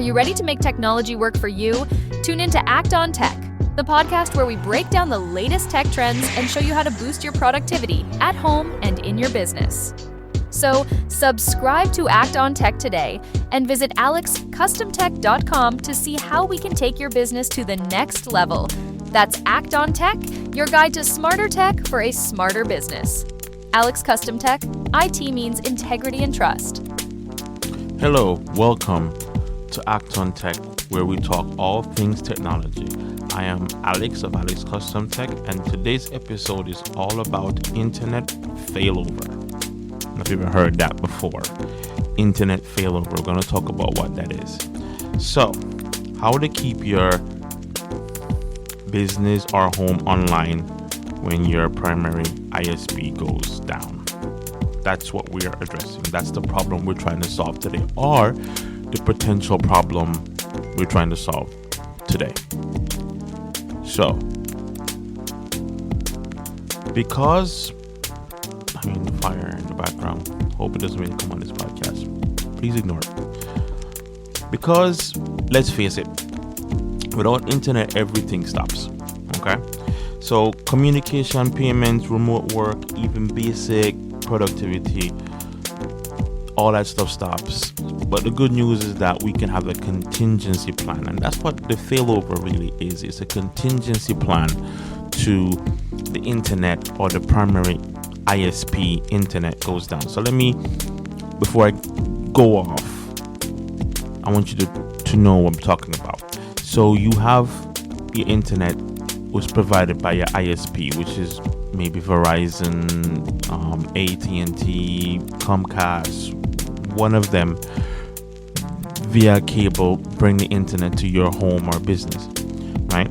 you ready to make technology work for you? Tune in to Act on Tech, the podcast where we break down the latest tech trends and show you how to boost your productivity at home and in your business. So, subscribe to Act on Tech today and visit alexcustomtech.com to see how we can take your business to the next level. That's Act on Tech, your guide to smarter tech for a smarter business. Alex Custom Tech, IT means integrity and trust. Hello, welcome to Act on Tech, where we talk all things technology. I am Alex of Alex Custom Tech, and today's episode is all about internet failover. I don't know if you've ever heard that before. Internet failover. We're going to talk about what that is. So, how to keep your business or home online when your primary ISP goes down. That's what we are addressing. That's the problem we're trying to solve today, or the potential problem we're trying to solve today. So, because the fire in the background, hope it doesn't really come on this podcast. Please ignore it. Because, let's face it, without internet, everything stops. Okay? So, communication, payments, remote work, even basic productivity, all that stuff stops. But the good news is that we can have a contingency plan, and that's what the failover really is. It's a contingency plan to the internet or the primary ISP internet goes down. So before I go off, I want you to know what I'm talking about. So you have your internet was provided by your ISP, which is maybe Verizon, AT&T, Comcast, one of them via cable bring the internet to your home or business, right?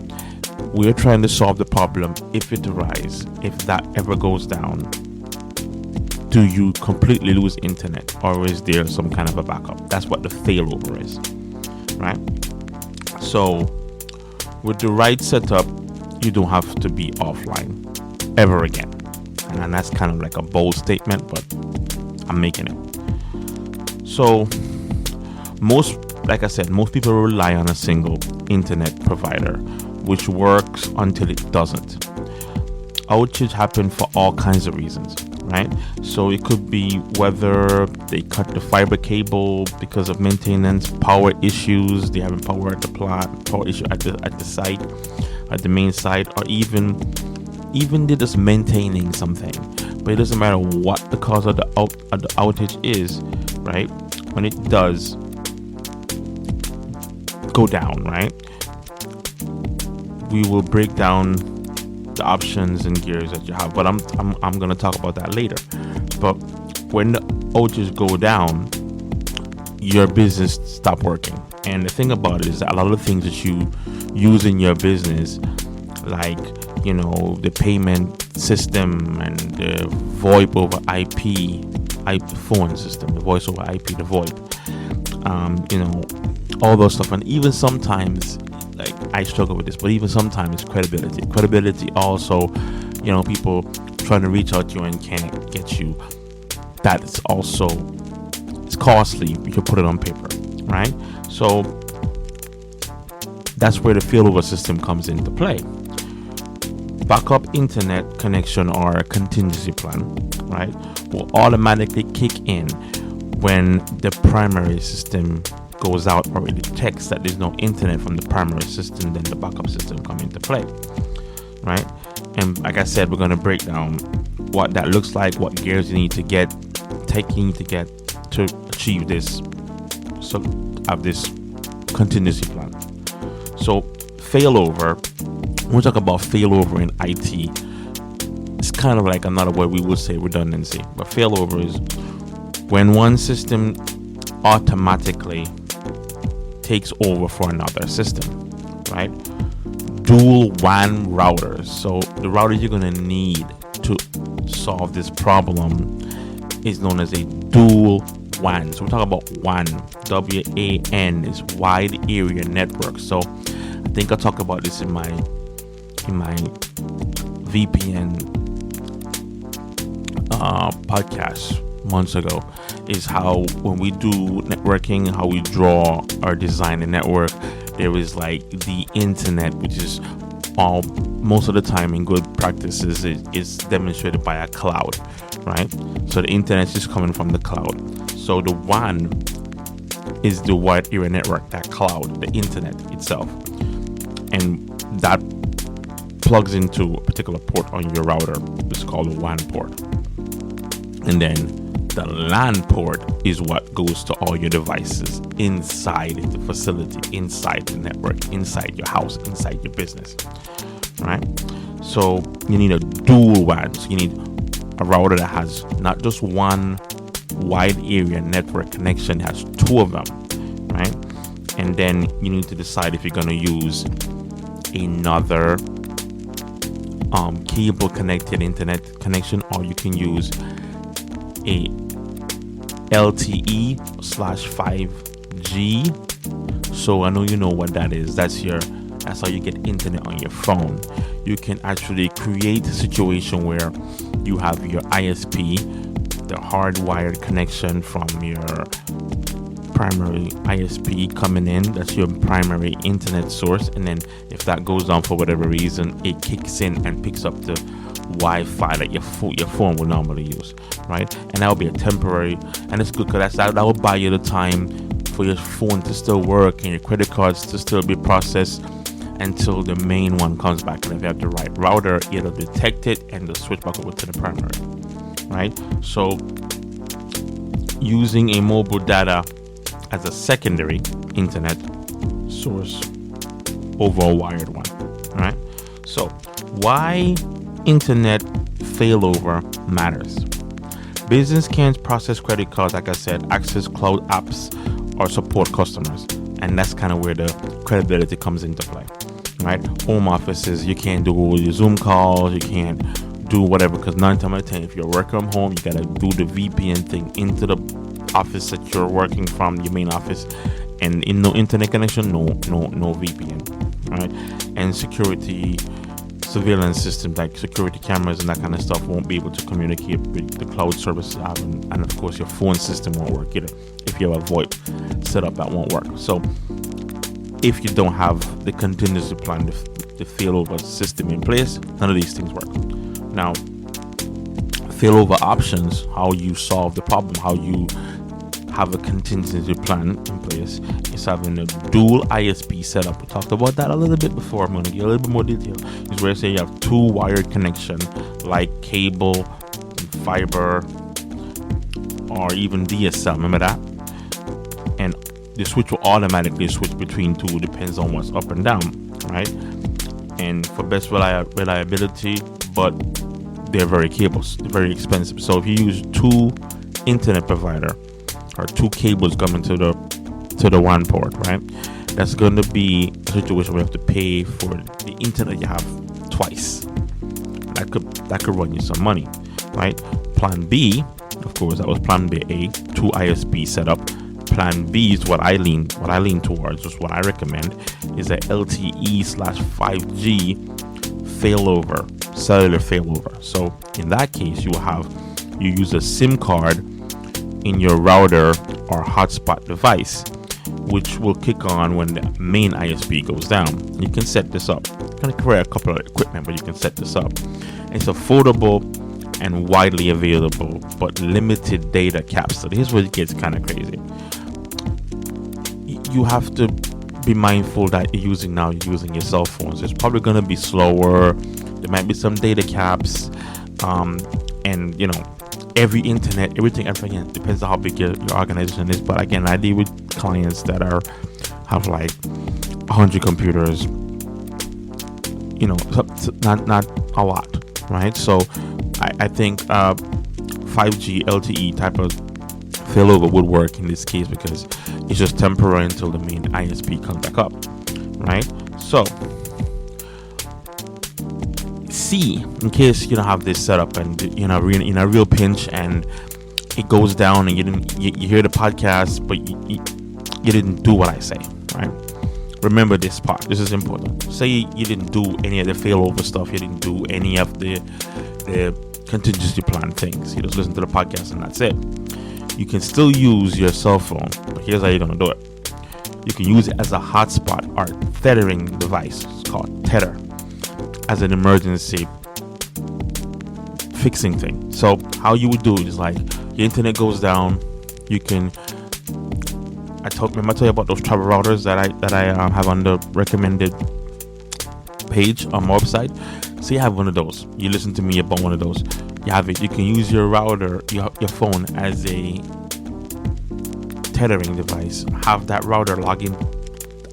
We're trying to solve the problem if it arises, if that ever goes down. Do you completely lose internet, or is there some kind of a backup? That's what the failover is, right? So with the right setup, you don't have to be offline ever again. And that's kind of like a bold statement, but I'm making it. So most people rely on a single internet provider, which works until it doesn't. Outage happen for all kinds of reasons, right? So it could be whether they cut the fiber cable because of maintenance, power issues, they having power at the plant, power issue at the site, at the main site, or even they're just maintaining something. But it doesn't matter what the cause of the outage is, right? When it does go down, right, we will break down the options and gears that you have. But I'm going to talk about that later. But when the outages go down, your business stop working. And the thing about it is that a lot of the things that you use in your business, like the payment system and the VoIP over IP phone system, the voice over IP, the VoIP, all those stuff. And even sometimes, like, I struggle with this, but even sometimes credibility also, people trying to reach out to you and can't get you. That is also, it's costly. You can put it on paper, right? So that's where the failover system comes into play. Backup internet connection or a contingency plan, right, will automatically kick in when the primary system goes out, or it detects that there's no internet from the primary system. Then the backup system come into play, right? And like I said, we're going to break down what that looks like, what gears you need to get to achieve this, so have this contingency plan. So failover, when we talk about failover in IT, it's kind of like another word we would say redundancy. But failover is when one system automatically takes over for another system, right? Dual WAN routers. So the router you're going to need to solve this problem is known as a dual WAN. So we're talking about WAN. WAN is wide area network. So I think I talked about this in my VPN podcast months ago. is how when we do networking, how we draw or design a network, there is like the internet, which is all most of the time in good practices is demonstrated by a cloud, right? So the internet is just coming from the cloud. So the WAN is the wide area network, that cloud, the internet itself, and that plugs into a particular port on your router. It's called a WAN port. And then the LAN port is what goes to all your devices inside the facility, inside the network, inside your house, inside your business. Right? So you need a dual WAN. So you need a router that has not just one wide area network connection, it has two of them, right? And then you need to decide if you're going to use another cable connected internet connection, or you can use a LTE/5G. So I know you know what that is. That's how you get internet on your phone. You can actually create a situation where you have your ISP, the hardwired connection from your primary ISP coming in. That's your primary internet source. And then if that goes down for whatever reason, it kicks in and picks up the Wi-Fi that your phone will normally use, right? And that will be a temporary, and it's good because that will buy you the time for your phone to still work and your credit cards to still be processed until the main one comes back. And if you have the right router, it'll detect it and it'll switch back over to the primary, right? So using a mobile data as a secondary internet source over a wired one, right? So why internet failover matters. Business can't process credit cards, like I said, access cloud apps, or support customers. And that's kind of where the credibility comes into play, right? Home offices, you can't do your Zoom calls, you can't do whatever, because 9 times out of 10, if you're working from home, you got to do the VPN thing into the office that you're working from, your main office, and in no internet connection, no VPN, right? And security surveillance systems like security cameras and that kind of stuff won't be able to communicate with the cloud service, and of course your phone system won't work either. If you have a VoIP setup, that won't work. So if you don't have the contingency plan, the failover system in place, none of these things work. Now, failover options, how you solve the problem, how you have a contingency plan in place, is having a dual ISP setup. We talked about that a little bit before. I'm going to give a little bit more detail. Is where, say, you have two wired connection, like cable, fiber, or even DSL. Remember that? And the switch will automatically switch between two, depends on what's up and down, right? And for best reliability, but they're very expensive. So if you use two internet provider or two cables coming to the WAN port, right? That's going to be a situation where you have to pay for the internet you have twice. That could run you some money, right? Plan B, of course, that was Plan B. A, two ISP setup. Plan B is what I lean towards. Just what I recommend is a LTE/5G failover, cellular failover. So in that case, you use a SIM card in your router or hotspot device, which will kick on when the main ISP goes down. You can set this up. It's going to require a couple of equipment, but you can set this up. It's affordable and widely available, but limited data caps. So here's where it gets kind of crazy. You have to be mindful that you're using your cell phones. It's probably going to be slower. There might be some data caps, and everything again, depends on how big your organization is. But again, I deal with clients that have like 100 computers, not a lot, right? So I think 5G LTE type of failover would work in this case because it's just temporary until the main ISP comes back up, right? So C, in case you don't have this set up and in a real pinch and it goes down and you hear the podcast but you didn't do what I say, right? Remember this part. This is important. Say you didn't do any of the failover stuff. You didn't do any of the contingency plan things. You just listen to the podcast and that's it. you can still use your cell phone. But here's how you're going to do it. You can use it as a hotspot or tethering device. It's called tether, as an emergency fixing thing. So how you would do it is like your internet goes down. You can. I tell you about those travel routers that I have on the recommended page on my website. So you have one of those. You listen to me about one of those. You have it. You can use your router, your phone as a tethering device. Have that router login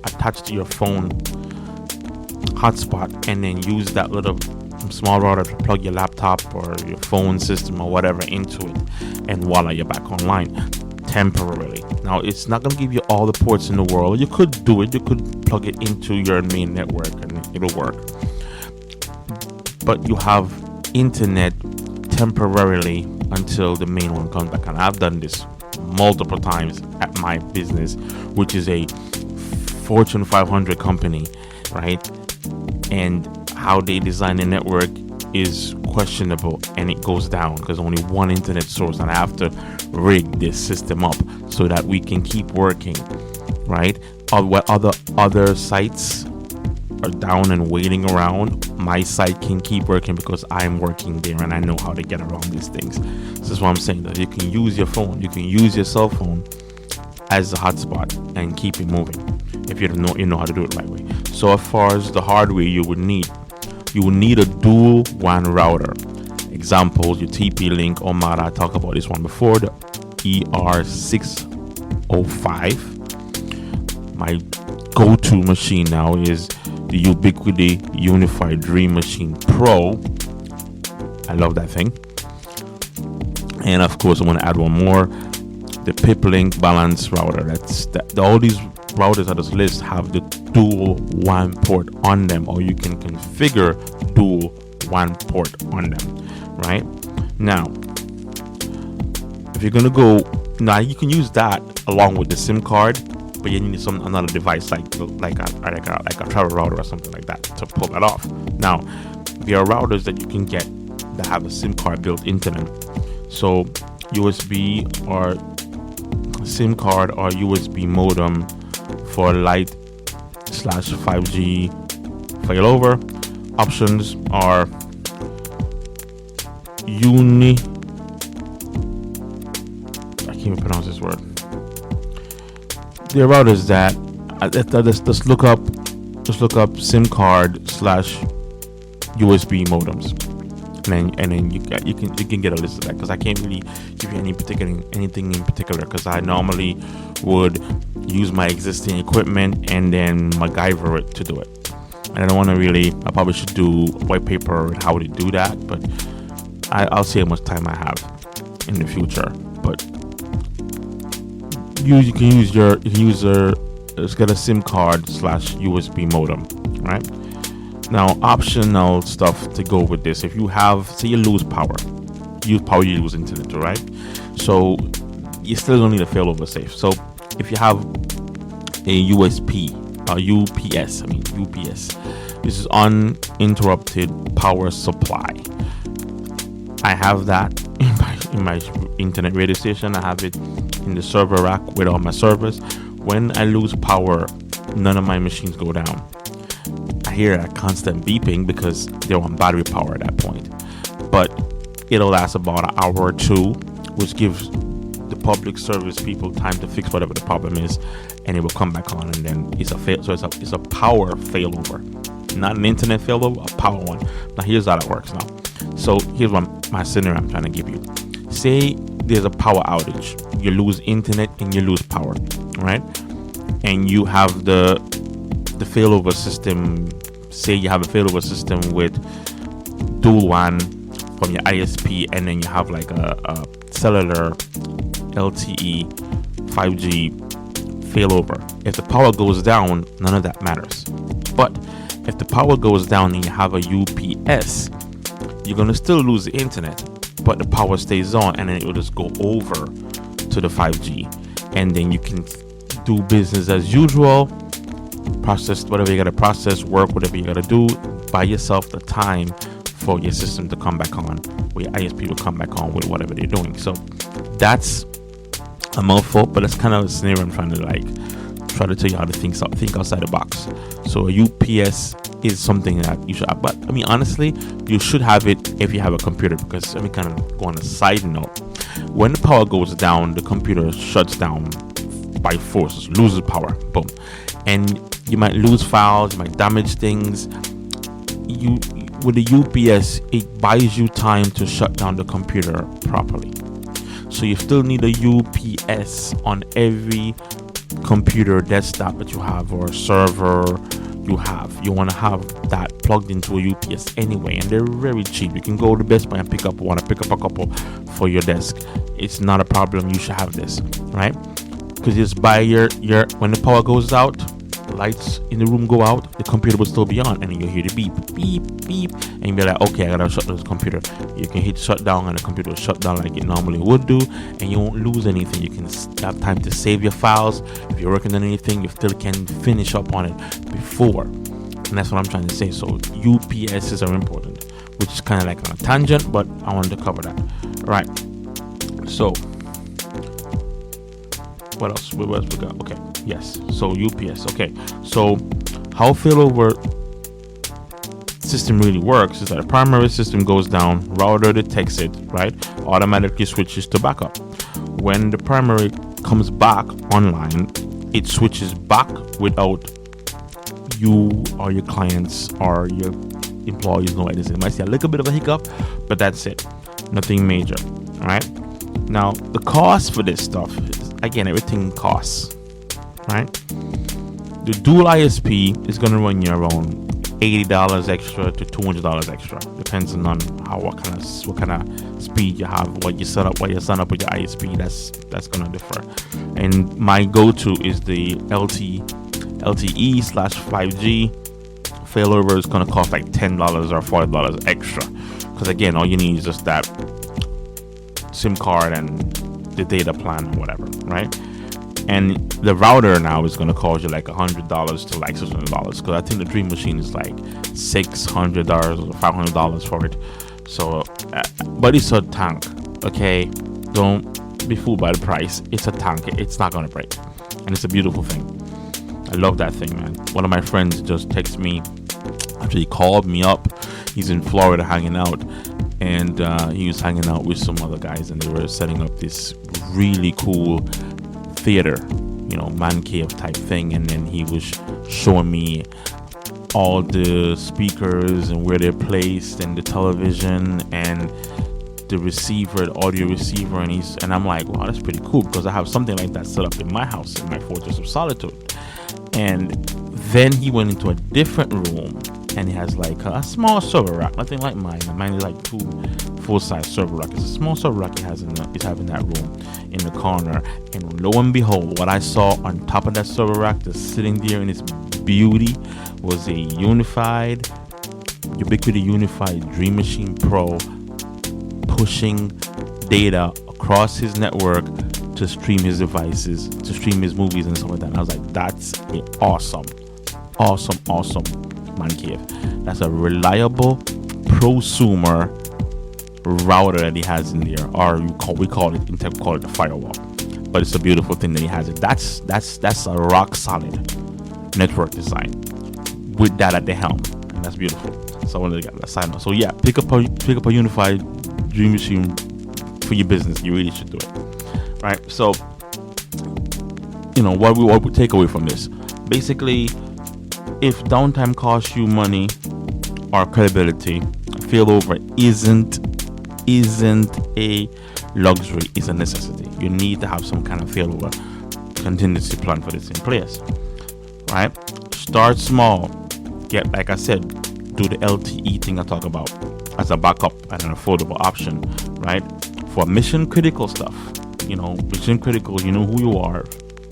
attached to your phone hotspot, and then use that little small router to plug your laptop or your phone system or whatever into it, and voila, you're back online temporarily. Now, it's not going to give you all the ports in the world. You could do it. You could plug it into your main network and it'll work. But you have internet temporarily until the main one comes back. And I've done this multiple times at my business, which is a Fortune 500 company, right? And how they design the network is questionable, and it goes down because only one internet source, and I have to rig this system up so that we can keep working, right? What other sites are down and waiting around, my site can keep working because I'm working there and I know how to get around these things. This is what I'm saying, that you can use your phone, you can use your cell phone as a hotspot and keep it moving if you know how to do it the right way. So as far as the hardware you would need a dual WAN router. Examples, your TP-Link, Omada, I talked about this one before, the ER605. My go-to machine now is the Ubiquiti Unified Dream Machine Pro. I love that thing. And of course, I want to add one more, the PipLink Balance Router. All these routers on this list have the dual WAN port on them, or you can configure dual WAN port on them, right? Now, if you're gonna go, now you can use that along with the SIM card, but you need another device like a travel router or something like that to pull that off. Now, there are routers that you can get that have a SIM card built into them. So USB or SIM card or USB modem for light/5G failover. Options are I can't even pronounce this word. There are routers that just look up SIM card/USB modems, and then you can get a list of that, because I can't really give you anything in particular, because I normally would use my existing equipment and then MacGyver it to do it. And I don't want to I probably should do a white paper on how to do that, but I'll see how much time I have in the future. But you can use it's got a SIM card/USB modem, right? Now, optional stuff to go with this. If you have, say you lose power, you lose internet too, right? So you still don't need a failover safe. So if you have a UPS, this is uninterrupted power supply. I have that in my internet radio station. I have it in the server rack with all my servers. When I lose power, none of my machines go down. I hear a constant beeping because they're on battery power at that point. But it'll last about an hour or two, which gives the public service people time to fix whatever the problem is, and it will come back on, and then it's a power failover, not an internet failover, a power one. Now here's how it works now. So here's my scenario I'm trying to give you. Say there's a power outage, you lose internet and you lose power, right? And you have the failover system. Say you have a failover system with dual WAN from your ISP, and then you have like a cellular LTE 5G failover. If the power goes down, none of that matters. But if the power goes down and you have a UPS, you're gonna still lose the internet, but the power stays on, and then it will just go over to the 5G, and then you can do business as usual, process whatever you gotta process, work whatever you gotta do, buy yourself the time for your system to come back on, where your ISP will come back on with whatever they're doing. So that's a mouthful, but that's kind of a sneer I'm trying to like try to tell you how to think outside the box. So a UPS is something that you should have, but I mean honestly, you should have it if you have a computer, because let me kind of go on a side note. When the power goes down, the computer shuts down by force, loses power, boom, and you might lose files, you might damage things. You with the UPS, it buys you time to shut down the computer properly. So you still need a UPS on every computer, desktop that you have, or server you have. You want to have that plugged into a UPS anyway, and they're very cheap. You can go to Best Buy and pick up a couple for your desk. It's not a problem. You should have this, right? Because just buy your when the power goes out, the lights in the room go out, the computer will still be on, and you'll hear the beep, beep, beep, and you'll be like, okay, I gotta shut down the computer. You can hit shut down, and the computer will shut down like it normally would do, and you won't lose anything. You can have time to save your files. If you're working on anything, you still can finish up on it before. And that's what I'm trying to say. So UPSs are important, which is kind of like on a tangent, but I wanted to cover that. Right. So what else we got? Okay, yes. So UPS. Okay, so how failover system really works is that the primary system goes down, router detects it, right, automatically switches to backup. When the primary comes back online, it switches back without you or your clients or your employees know anything. It might see a little bit of a hiccup, but that's it, nothing major. All right, now the cost for this stuff is, again, everything costs, right? The dual ISP is going to run you around $80 extra to $200 extra, depends on what kind of speed you have, what you set up with your ISP. That's going to differ. And my go-to is the LTE/5G. Failover is going to cost like $10 or $40 extra, because again, all you need is just that SIM card and the data plan or whatever, right? And the router now is going to cost you like $100 to like $600, because I think the Dream Machine is like $600 or $500 for it. So, but it's a tank, okay? Don't be fooled by the price. It's a tank. It's not going to break, and it's a beautiful thing. I love that thing, man. One of my friends just texted me. Actually, he called me up. He's in Florida hanging out, and he was hanging out with some other guys, and they were setting up this really cool theater, man cave type thing. And then he was showing me all the speakers and where they're placed, and the television and the receiver, the audio receiver, and I'm like, wow, that's pretty cool, because I have something like that set up in my house, in my Fortress of Solitude. And then he went into a different room, and he has like a small server rack, nothing like mine. Mine is like 2 full-size server rack. It's a small server rack he's having that room in the corner. And lo and behold, what I saw on top of that server rack, just sitting there in its beauty, was a Ubiquiti Unified Dream Machine Pro, pushing data across his network to stream his devices, to stream his movies and stuff like that. And I was like, that's awesome man cave. That's a reliable prosumer router that he has in there, or we call it the firewall. But it's a beautiful thing that he has it. That's a rock solid network design with that at the helm, and that's beautiful. So I wanted to get that side note. So yeah, pick up a unified Dream Machine for your business. You really should do it, right? So what we take away from this, basically, if downtime costs you money or credibility, failover isn't a luxury, it's a necessity. You need to have some kind of failover contingency plan for this in place, right? Start small. Get, like I said, do the LTE thing I talk about as a backup and an affordable option, right? For mission critical stuff, mission critical, you know who you are.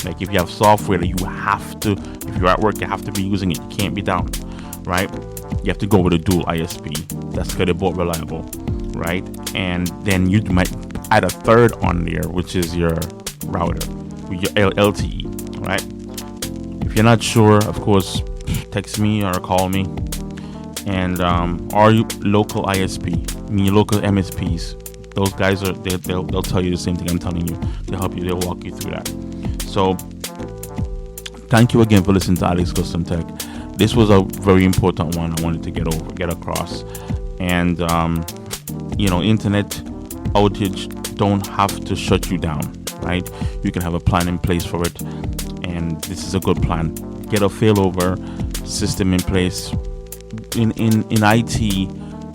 Like if you have software that you have to, if you're at work, you have to be using it. You can't be down, right? You have to go with a dual ISP. That's credible, reliable, right? And then you might add a third on there, which is your router, with your LTE, right? If you're not sure, of course, text me or call me. And our local ISP, local MSPs, Those guys they'll tell you the same thing I'm telling you. They'll help you. They'll walk you through that. So thank you again for listening to Alex Custom Tech. This was a very important one I wanted to get across. And internet outage don't have to shut you down, right? You can have a plan in place for it, and this is a good plan. Get a failover system in place. In IT,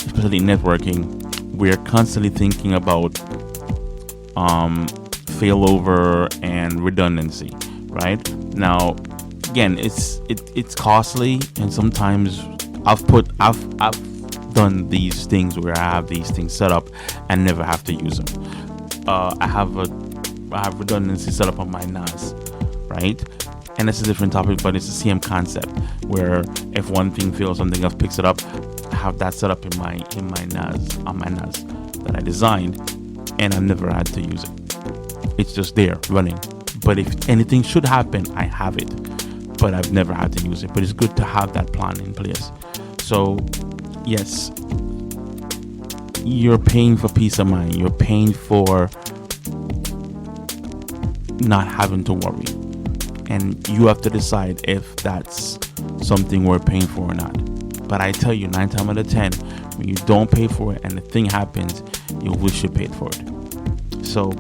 especially in networking, we're constantly thinking about failover and redundancy, right? Now, again, it's costly, and sometimes I've done these things where I have these things set up and never have to use them. I have redundancy set up on my NAS, right? And it's a different topic, but it's the same concept where if one thing fails, something else picks it up. I have that set up in my NAS, on my NAS that I designed, and I've never had to use it. It's just there running. But if anything should happen, I have it, but I've never had to use it. But it's good to have that plan in place. So yes, you're paying for peace of mind. You're paying for not having to worry. And you have to decide if that's something worth paying for or not. But I tell you, 9 times out of 10, when you don't pay for it and the thing happens, you wish you paid for it. So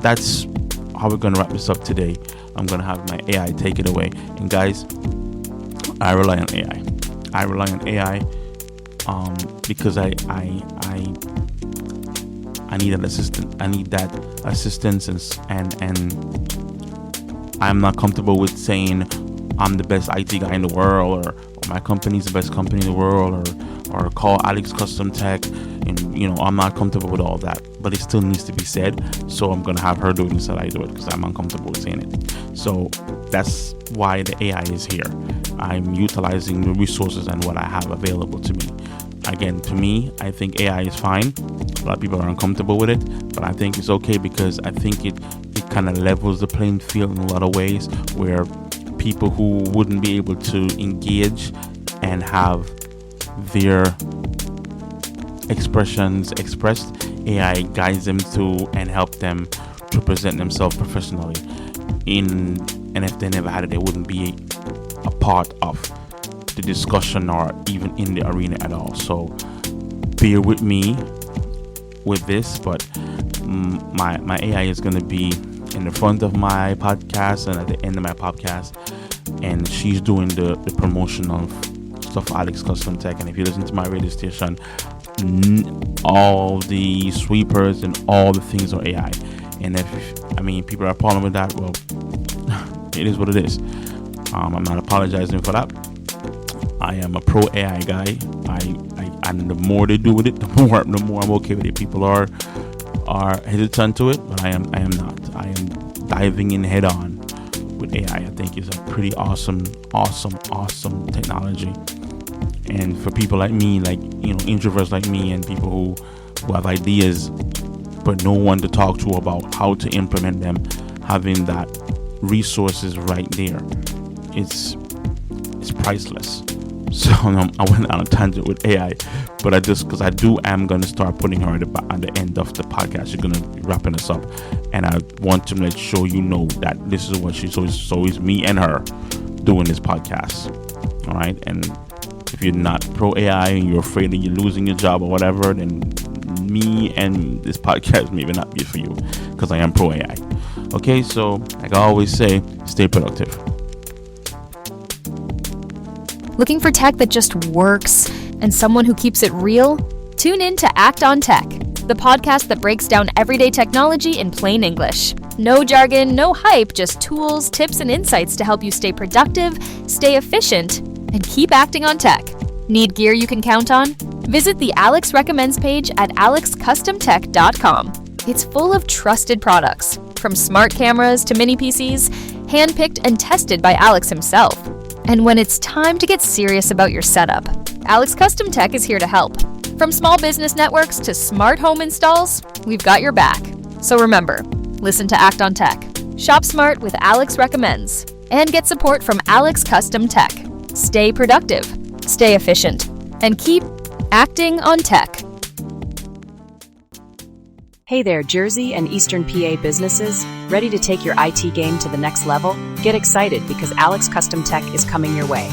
that's how we're going to wrap this up today. I'm going to have my AI take it away. And guys, I rely on AI. I rely on AI because I need an assistant. I need that assistance, and I'm not comfortable with saying I'm the best IT guy in the world, or my company's the best company in the world, or call Alex Custom Tech. And I'm not comfortable with all that, but it still needs to be said. So I'm gonna have her do it instead I do it, because I'm uncomfortable with saying it. So that's why the AI is here. I'm utilizing the resources and what I have available to me. Again, to me, I think AI is fine. A lot of people are uncomfortable with it, but I think it's okay, because I think it kind of levels the playing field in a lot of ways, where people who wouldn't be able to engage and have their expressions expressed, AI guides them to and help them to present themselves professionally. And if they never had it, they wouldn't be a part of the discussion or even in the arena at all. So bear with me with this, but my AI is going to be in the front of my podcast and at the end of my podcast, and she's doing the promotional stuff for Alex Custom Tech. And if you listen to my radio station, all the sweepers and all the things are AI. And if people are problem with that, well, it is what it is. I'm not apologizing for that. I am a pro AI guy. And the more they do with it, the more I'm okay with it. People are hesitant to it, but I am not. I am diving in head on with AI. I think it's a pretty awesome technology. And for people like me, introverts like me, and people who have ideas but no one to talk to about how to implement them, having that resources right there, it's priceless. So I went on a tangent with AI, but I'm going to start putting her at the end of the podcast. She's going to be wrapping us up, and I want to show that this is what so it's me and her doing this podcast. All right. And if you're not pro AI and you're afraid that you're losing your job or whatever, then me and this podcast maybe not be for you, because I am pro AI. Okay. So like I always say, stay productive. Looking for tech that just works and someone who keeps it real? Tune in to Act on Tech, the podcast that breaks down everyday technology in plain English. No jargon, no hype, just tools, tips, and insights to help you stay productive, stay efficient, and keep acting on tech. Need gear you can count on? Visit the Alex Recommends page at alexcustomtech.com. It's full of trusted products, from smart cameras to mini PCs, handpicked and tested by Alex himself. And when it's time to get serious about your setup, Alex Custom Tech is here to help. From small business networks to smart home installs, we've got your back. So remember, listen to Act on Tech, shop smart with Alex Recommends, and get support from Alex Custom Tech. Stay productive, stay efficient, and keep acting on tech. Hey there, Jersey and Eastern PA businesses, ready to take your IT game to the next level? Get excited because Alex Custom Tech is coming your way.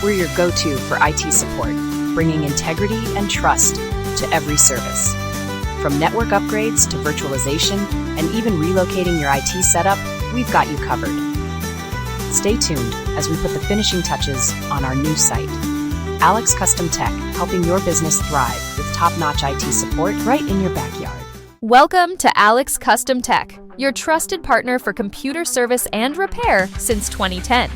We're your go-to for IT support, bringing integrity and trust to every service. From network upgrades to virtualization and even relocating your IT setup, we've got you covered. Stay tuned as we put the finishing touches on our new site. Alex Custom Tech, helping your business thrive with top-notch IT support right in your backyard. Welcome to Alex Custom Tech, your trusted partner for computer service and repair since 2010.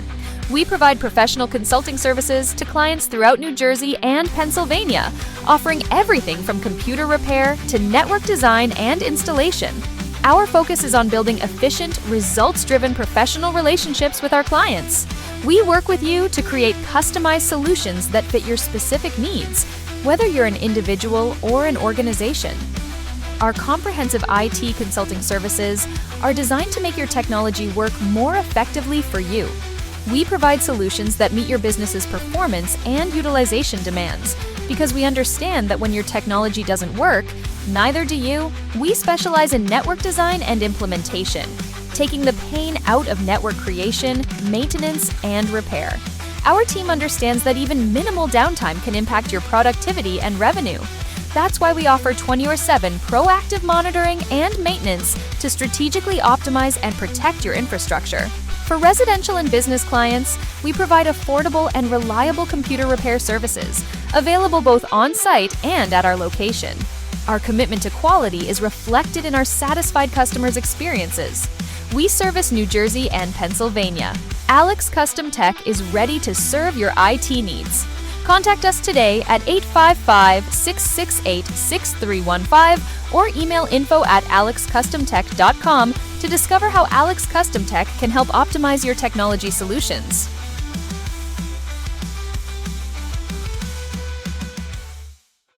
We provide professional consulting services to clients throughout New Jersey and Pennsylvania, offering everything from computer repair to network design and installation. Our focus is on building efficient, results-driven professional relationships with our clients. We work with you to create customized solutions that fit your specific needs, whether you're an individual or an organization. Our comprehensive IT consulting services are designed to make your technology work more effectively for you. We provide solutions that meet your business's performance and utilization demands. Because we understand that when your technology doesn't work, neither do you. We specialize in network design and implementation, taking the pain out of network creation, maintenance, and repair. Our team understands that even minimal downtime can impact your productivity and revenue. That's why we offer 24/7 proactive monitoring and maintenance to strategically optimize and protect your infrastructure. For residential and business clients, we provide affordable and reliable computer repair services, available both on-site and at our location. Our commitment to quality is reflected in our satisfied customers' experiences. We service New Jersey and Pennsylvania. Alex Custom Tech is ready to serve your IT needs. Contact us today at 855-668-6315 or email info@alexcustomtech.com to discover how Alex Custom Tech can help optimize your technology solutions.